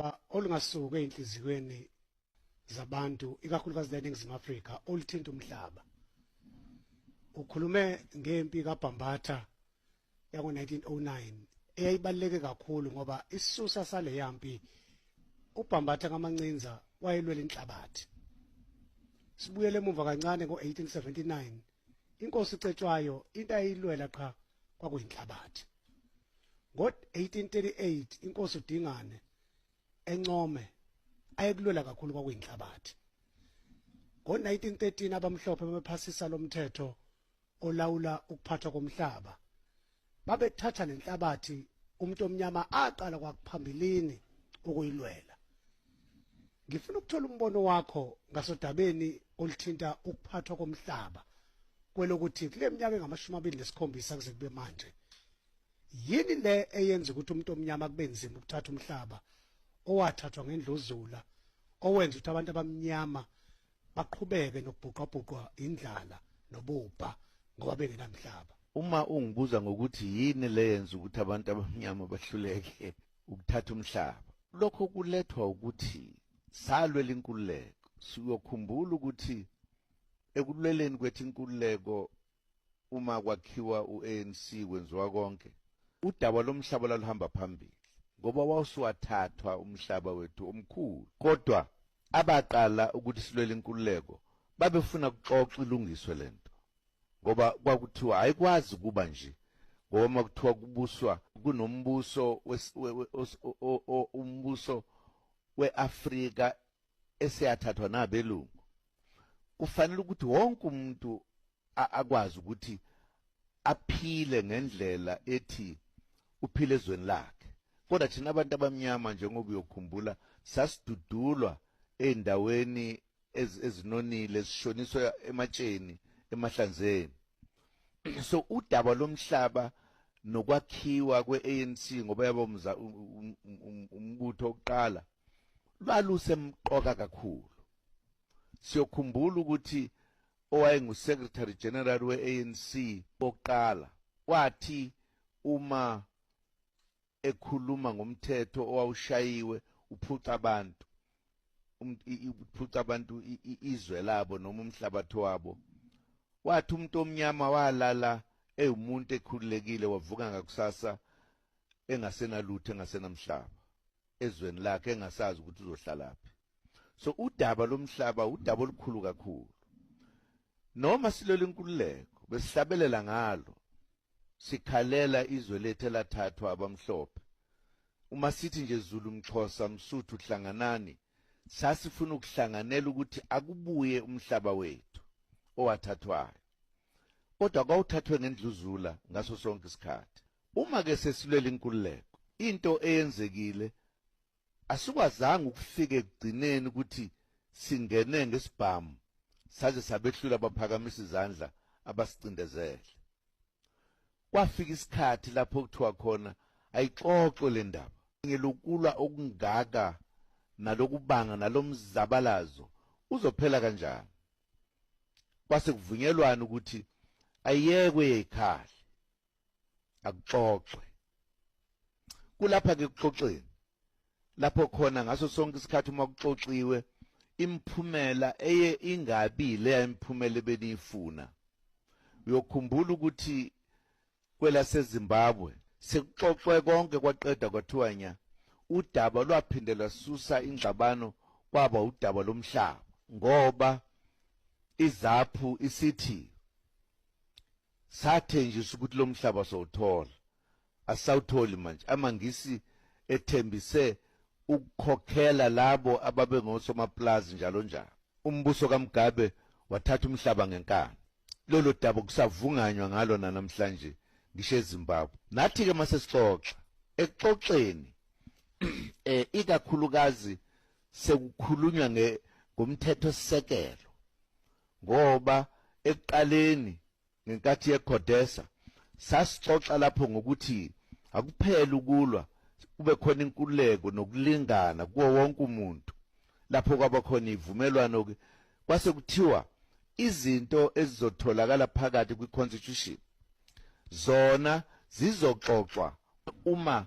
udaba olungasuka einhliziyweni zabantu ikakhulukazi eNingizimu Afrika oluthinta umhlaba. Ukhulume ngempi kaBhambatha yango-1909 eyayibaluleke kakhulu ngoba isisusa sale yampi uBhambatha kaMancinza wayelwela inhlabathi. Sibuyele emuva kancane ngo-1879 inkosi iCetshwayo into ayilwela qha kwakuyinhlabathi. Ngo-1838 inkosi uDingane eNcome ayekulwela kakhulu kwakuyinhlabathi. Ngo-1913 abamhlophe babephasisa lomthetho olawula ukuphathwa komhlaba. Babethatha lenhlabathi umuntu omnyama aqala kwakuphambilini ukuyilwela. Ngifuna ukuthola umbono wakho ngasodabeni oluthinta ukuphathwa komhlaba kwelokuthi kule minyaka engama-27 kuze kube manje yini le eyenza ukuthi umuntu omnyama kube nzima ukuthatha umhlaba owathathwa ngendluzula owenza ukuthi abantu abamnyama baqhubeke nokubhuqabhuqwa indlala nobubha ngoba bengenamhlaba? Uma ungibuza ngokuthi yini le yenza ukuthi abantu abamnyama bahluleke ukuthatha umhlaba, lokho kulethwa ukuthi salwela inkululeko. Siyokhumbula ukuthi ekulweleni kwethu inkululeko uma kwakhiwa uANC kwenziwa konke, udaba lomhlaba laluhamba phambili ngoba wawusuwathathwa umhlaba wethu omkhulu. Kodwa abaqala ukuthi silwele inkululeko babefuna ukuxoxa ilungiswe lento ngoba kwakuthiwa ayikwazi kuba nje ngoba makuthiwa kubuswa kunombuso umbuso weAfrika eseyathathwa nabelungu, kufanele ukuthi wonke umuntu akwazi ukuthi aphile ngendlela ethi uphile ezweni lakhe. Kodwa thina abantu abamnyama njengoba uyokhumbula sasidudulwa endaweni ezinonile, sishoniswa ematsheni emahlanzeni. So udaba lomhlaba nokwakhiwa kweANC ngoba yaba umbutho oqala lwalusemqoka kakhulu. Siyokhumbula ukuthi owayengu-Secretary General we-ANC oqala wathi uma ekhuluma ngomthetho owawushayiwe uphuca abantu izwe labo noma umhlabathi wabo, wathi umuntu omnyama walala umuntu ekhululekile wavuka ngakusasa engasenalutho engasenamhlaba ezweni lakhe engasazi ukuthi uzohlalaphi. So udaba lomhlaba udaba olukhulu kakhulu. Noma silwela inkululeko besihlabelela ngalo, sikhalela izwe lethu elathathwa abamhlophe. Uma sithi nje Zulu, Mxhosa, Msuthu hlanganani, sasifuna ukuhlanganela ukuthi akubuye umhlaba wethu owathathwayo. Kodwa kwawuthathwe ngendluzula ngaso sonke isikhathi. Uma ke sesilwela inkululeko, into eyenzekile asikwazanga ukufika ekugcineni ukuthi singene ngesibhamu saze sabehlula abaphakamisa izandla abasicindezele. Kwafika isikhathi lapho kuthiwa khona ayixoxwe le ndaba. Ngelokulwa okungaka nalokubanga nalomzabalazo uzophela kanjani? Kwase kuvunyelwana ukuthi ayekwe ekhaya akuxoxwe. Kulapha ke kuxoxeni lapho khona ngaso sonke isikhathi uma kuxoxiwe imphumela eye ingabi le imphumela ebenifuna. Uyokhumbula ukuthi kwelaseZimbabwe sekuxoxwe konke kwaqeda kwathiwa nya udaba lwaphinde lasusa ingxabano kwaba udaba lomhlaba ngoba iZAPU isithi sathenjiswa ukuthi lo mhlaba sowuthola, asawutholi manje. Amangisi ethembise ukukhokhela labo ababengosomapulazi njalo njalo. Umbuso kaMugabe wathatha umhlaba ngenkani. Lolo daba kusavunganywa ngalo namhlanje ngisho eZimbabwe. Nathi ke mase sixoxa exoxeni ikakhulukazi sekukhulunywa ngomthetho sisekelo ngoba ekuqaleni ngenkathi yeCodesa sasixoxa lapho ngokuthi akuphela ukulwa kube khona inkululeko nokulingana kuwo wonke umuntu. Lapho kwaba khona ivumelwano ke kwase kuthiwa izinto ezizotholakala phakathi kwiConstitution zona zizoxoxwa uma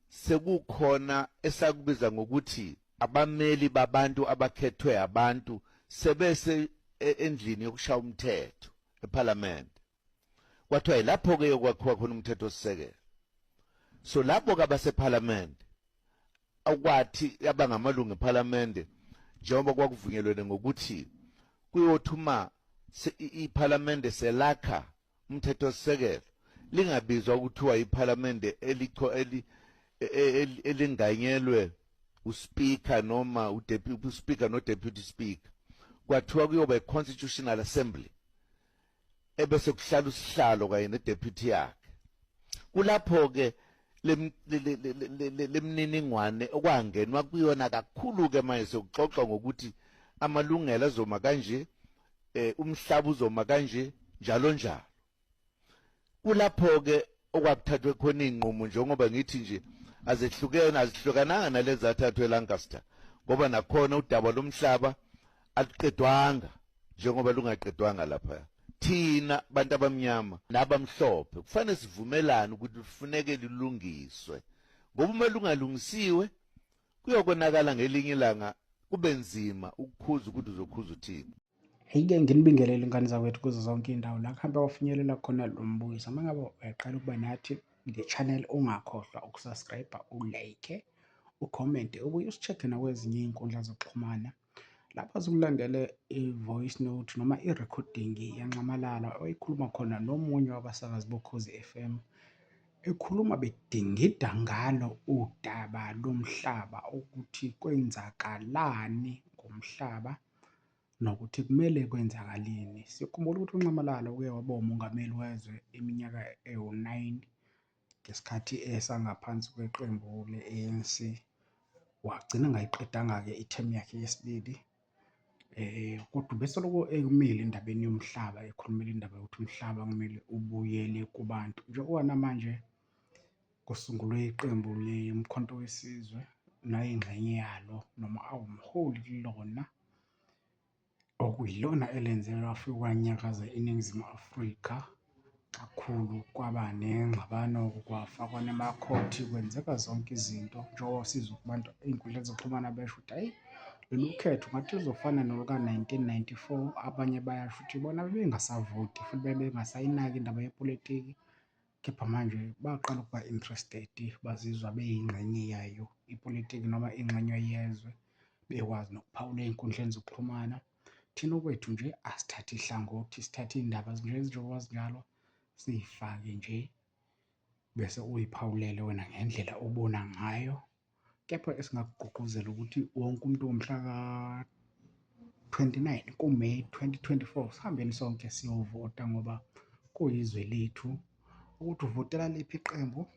sekukhona esakubiza ngokuthi abameli babantu abakhethwe abantu sebese endlini yokushaya umthetho eParliament. Kwathiwa yilapho-ke yokwakhiwa khona umthetho osisekelo. So lapho ke abaseParliament akwathi abangamalungu eParliament njengoba kwakuvunyelwene ngokuthi kuyothuma iParliament selakha umthetho osisekelo lingabizwa ukuthiwa iParliament elinganyelwe uSpeaker noma uSpeaker noDeputy Speaker. Kwathiwa kuyoba iConstitutional Assembly ebese kuhlala usihlalo kanye neDeputy yakhe. Kulapho-ke lemniningwane okwangenwa kuyona kakhulu-ke manje sokuxoxa ngokuthi amalungelo azoma kanje, umhlaba uzoma kanje, njalo njalo. Kulapho-ke okwakuthathwe khona iy'nqumo njengoba ngithi nje azihlukananga nalezi zathathwe eLancaster, ngoba nakhona udaba lomhlaba aluqedwanga njengoba lungaqedwanga lapha. Thina bantu abamnyama nabamhlophe kufanele sivumelane ukuthi kufuneke lilungiswe, ngoba uma lungalungisiwe kuyokonakala ngelinye ilanga kube nzima ukukhuza ukuthi uzokhuza uthini. Hey-ke nginibingelele ingane zakwethu kuzo zonke iy'ndawo la kuhambe wafinyelela khona lo mbuzo. Uma ngabe uyaqala ukuba nathi le channel ungakhohlwa ukusubscribe, ulike, ucommente, ubuye usi-check-e nakwezinye iy'nkundla zokuxhumana lapha zikulandele i-voice note noma i-recording yanxamalala oyikhuluma khona nomunye wabasakazi bokhozi FM ekhuluma bedingida ngalo udaba lomhlaba ukuthi kwenzakalani ngomhlaba nokuthi kumele kwenzakalini. Sikhumbula ukuthi uNxamalala uke waba umongameli wezwe iminyaka ewu-9 ngesikhathi esangaphansi kweqembu le-ANC. Wagcina ngayiqedanga-ke ithemu yakhe yesibili. Kodwa besoloko ekumile endabeni yomhlaba, ekhulumela indaba yokuthi umhlaba kumele ubuyele kubantu. Njengoba namanje kusungulwe iqembu leMkhonto weSizwe nayingxenye yalo noma awumholi kulona, okuyilona elenze lwafika kwanyakaza iNingizimu Afrika kakhulu, kwaba nengxabano, kwafakwa nemakhoti, kwenzeka zonke izinto njengoba sizwa kubantu ey'nkundleni zokuxhumana besho ukuthi hhayi, lolu khetho ngathi luzofana noluka-1994. Abanye bayasho ukuthi bona bebengasavoti futhi bebengasayinaki indaba yepolitiki, kepha manje baqala ukuba interested, bazizwa beyingxenye yayo ipolitiki noma ingxenye yezwe, bekwazi nokuphawula ey'nkundleni zokuxhumana. Thina okwethu nje asithathe ihlangothi, sithathe iy'ndaba njengoba zinjalo siy'fake nje bese uy'phawulele wena ngendlela obona ngayo. Kepha esingakugqugquzela ukuthi wonke umuntu ngomhla ka-29 kuMeyi 2024 sihambeni sonke siyovota, ngoba kuyizwe lethu. Ukuthi uvotela liphi iqembu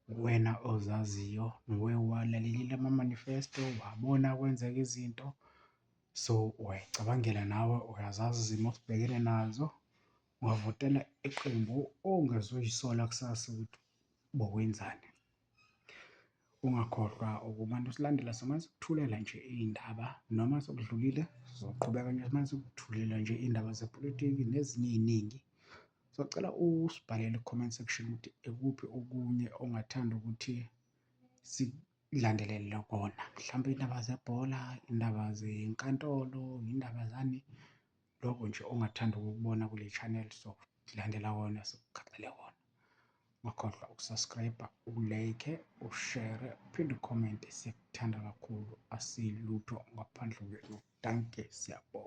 wena ozaziyo, nowe walalelile ama-manifesto, wabona kwenzeka izinto, so uyayicabangela nawe, uyazazi izimo osibhekene nazo, ungavotela iqembu ongezoyisola kusasa ukuthi bokwenzani. Ungakhohlwa ukumane usilandela, simane sikuthulela nje iy'ndaba noma sekudlulile sizoqhubeka nje simane sikuthulela nje iy'ndaba zepolitiki nezinye ey'ningi. Socela usibhalele ku-comment section ukuthi ikuphi okunye ongathanda ukuthi sikulandelele kona, mhlawumbe iy'ndaba zebhola, iy'ndaba zenkantolo, iy'ndaba zani, lokho nje ongathanda ukukubona kule channel, so silandela kona, sikukhaqele kona. Ungakhohlwa ukusubscribe, ulike, ushare, uphinde ucommente. Siyakuthanda kakhulu, asilutho ngaphandle kwenu. Danke, siyabonga.